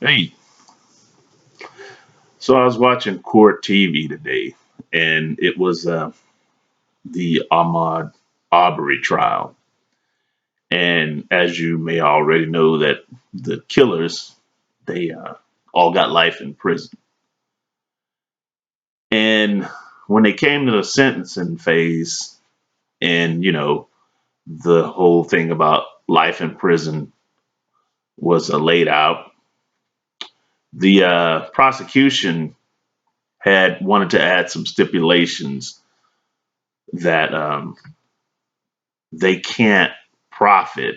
Hey, so I was watching court TV today, and it was the Ahmaud Arbery trial. And as you may already know, that the killers they all got life in prison. And when they came to the sentencing phase, and the whole thing about life in prison was laid out, the prosecution had wanted to add some stipulations that they can't profit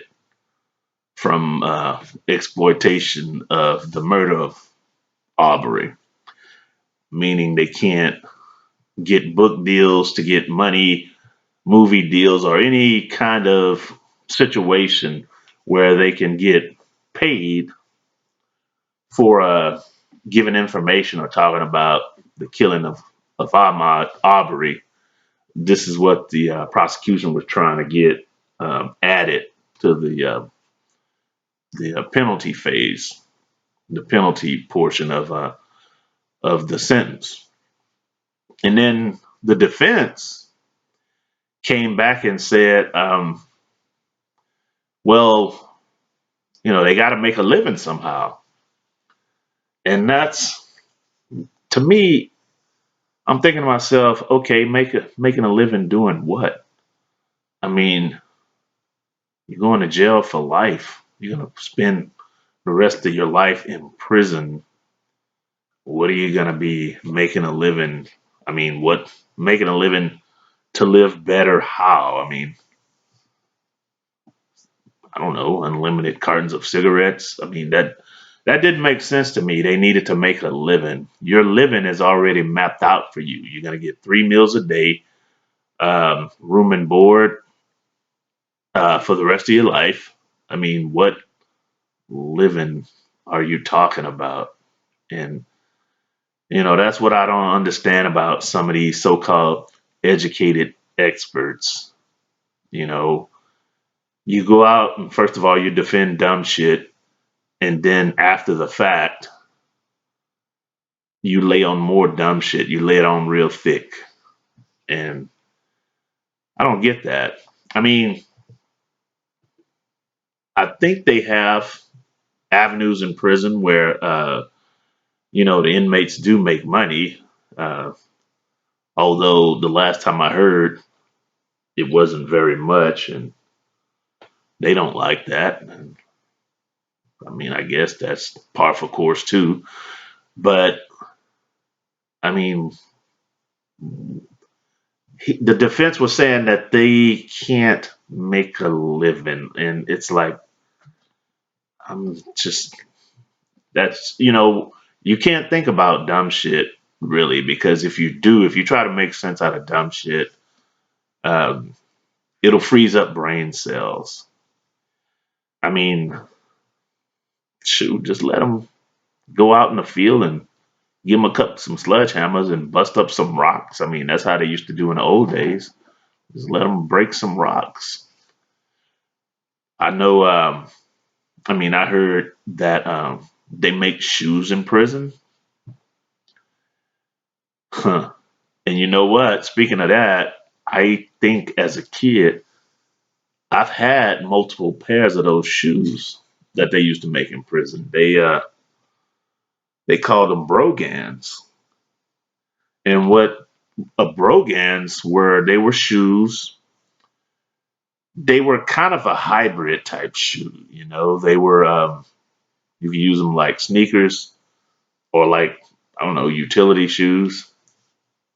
from exploitation of the murder of Aubrey, meaning they can't get book deals to get money, movie deals, or any kind of situation where they can get paid for giving information or talking about the killing of Ahmaud Aubrey. This is what the prosecution was trying to get added to the penalty phase, the penalty portion of the sentence. And then the defense came back and said, well, they got to make a living somehow. And that's, to me, I'm thinking to myself, okay, making a living doing what? I mean, you're going to jail for life. You're going to spend the rest of your life in prison. What are you going to be making a living? I mean, what making a living to live better? How? I mean, I don't know, unlimited cartons of cigarettes. I mean, that didn't make sense to me. They needed to make a living. Your living is already mapped out for you. You're gonna get 3 meals a day, room and board for the rest of your life. I mean, what living are you talking about? And that's what I don't understand about some of these so-called educated experts. You know, you go out and first of all you defend dumb shit, and then after the fact you lay on more dumb shit. You lay it on real thick. And I don't get that. I mean, I think they have avenues in prison where, the inmates do make money. Uh, Although the last time I heard, it wasn't very much, and they don't like that. And, I mean, I guess that's par for course too. But I mean, the defense was saying that they can't make a living, and it's like I'm just that's you can't think about dumb shit really, because if you try to make sense out of dumb shit, um, it'll freeze up brain cells. I mean, shoot, just let them go out in the field and give them some sledgehammers and bust up some rocks. I mean, that's how they used to do in the old days. Just let them break some rocks. I know. I mean, I heard that they make shoes in prison. Huh. And you know what? Speaking of that, I think as a kid, I've had multiple pairs of those shoes that they used to make in prison. They called them brogans. And what a brogans were, they were shoes. They were kind of a hybrid type shoe. They were you could use them like sneakers or like I don't know utility shoes.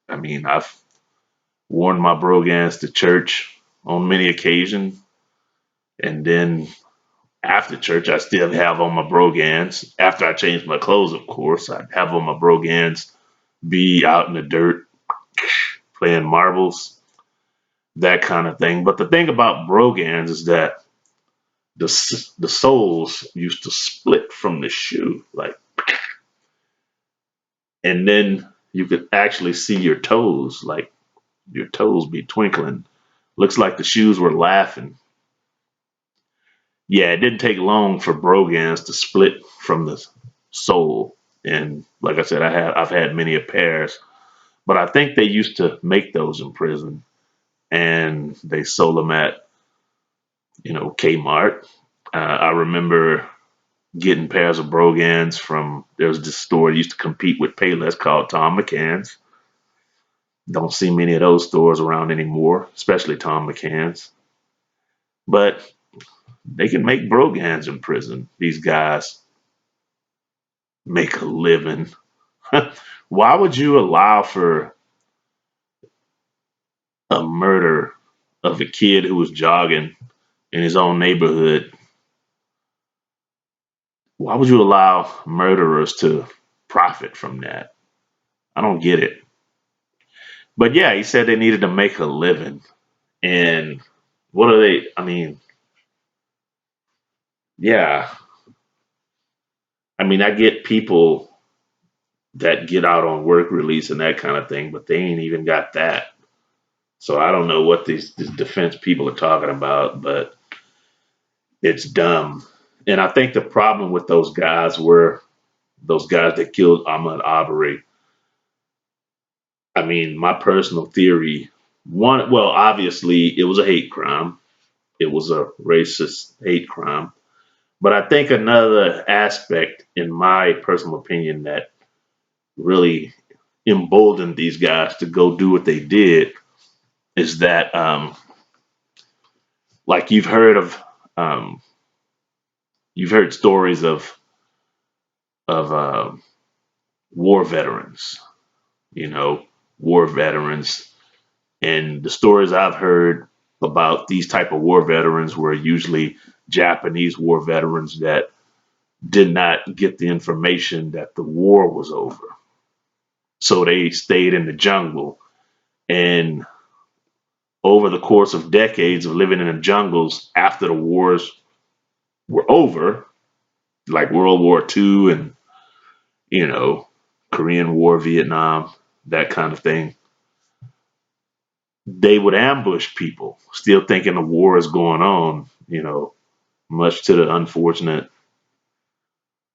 I mean, I've worn my brogans to church on many occasions, and then after church, I still have on my brogans. After I change my clothes, of course, I have on my brogans, be out in the dirt playing marbles, that kind of thing. But the thing about brogans is that the soles used to split from the shoe, like, and then you could actually see your toes, like your toes be twinkling. Looks like the shoes were laughing. Yeah, it didn't take long for brogans to split from the soul. And like I said, I've had many a pairs, but I think they used to make those in prison, and they sold them at Kmart. I remember getting pairs of Brogans from there was this store that used to compete with Payless called Tom McCann's. Don't see many of those stores around anymore, especially Tom McCann's. But they can make Brogans in prison. These guys make a living. Why would you allow for a murder of a kid who was jogging in his own neighborhood? Why would you allow murderers to profit from that? I don't get it. But yeah, he said they needed to make a living. And what are they? I mean, yeah. I mean, I get people that get out on work release and that kind of thing, but they ain't even got that. So I don't know what these defense people are talking about, but it's dumb. And I think the problem with those guys were those guys that killed Ahmaud Arbery. I mean, my personal theory, well, obviously it was a hate crime. It was a racist hate crime. But I think another aspect, in my personal opinion, that really emboldened these guys to go do what they did is that, like um, you've heard stories of war veterans, you know, war veterans, and the stories I've heard about these type of war veterans were usually Japanese war veterans that did not get the information that the war was over. So they stayed in the jungle. And over the course of decades of living in the jungles after the wars were over, like World War II and, you know, Korean War, Vietnam, that kind of thing, they would ambush people, still thinking the war is going on, much to the unfortunate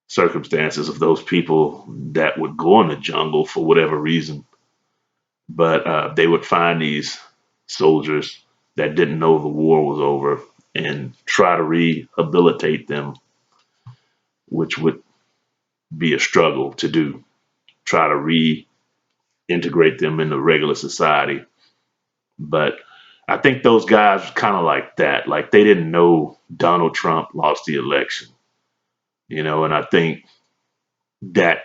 circumstances of those people that would go in the jungle for whatever reason. But they would find these soldiers that didn't know the war was over and try to rehabilitate them, which would be a struggle to do. Try to reintegrate them into regular society. But I think those guys were kind of like that. Like they didn't know Donald Trump lost the election, and I think that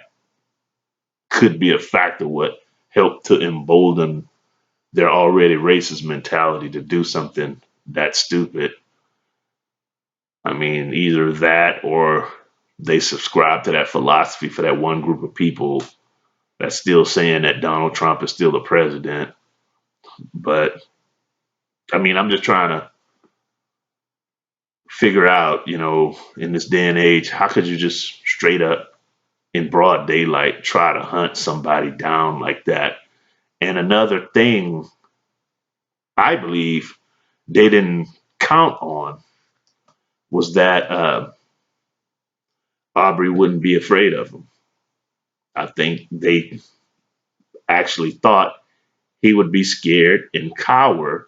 could be a factor what helped to embolden their already racist mentality to do something that stupid. I mean, either that or they subscribe to that philosophy for that one group of people that's still saying that Donald Trump is still the president. But I mean, I'm just trying to figure out, in this day and age, how could you just straight up in broad daylight try to hunt somebody down like that? And another thing I believe they didn't count on was that Aubrey wouldn't be afraid of him. I think they actually thought he would be scared and cower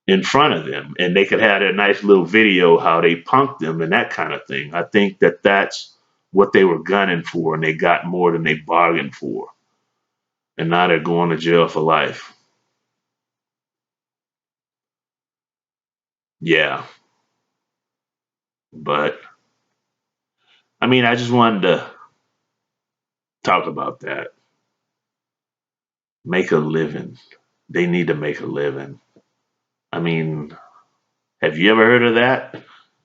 in front of them, and they could have their nice little video how they punked them and that kind of thing. I think that that's what they were gunning for, and they got more than they bargained for, and now they're going to jail for life. Yeah, but I mean, I just wanted to talk about that. Make a living. They need to make a living. I mean, have you ever heard of that?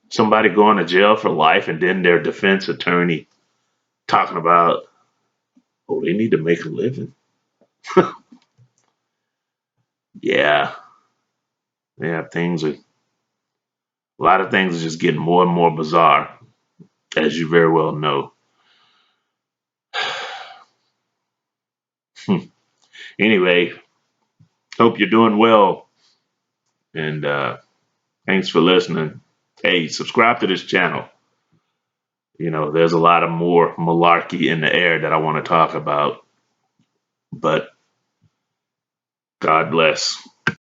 Somebody going to jail for life and then their defense attorney talking about, oh, they need to make a living. Yeah, yeah, a lot of things are just getting more and more bizarre, as you very well know. Anyway, hope you're doing well, and thanks for listening. Hey, subscribe to this channel. There's a lot of more malarkey in the air that I want to talk about, but God bless.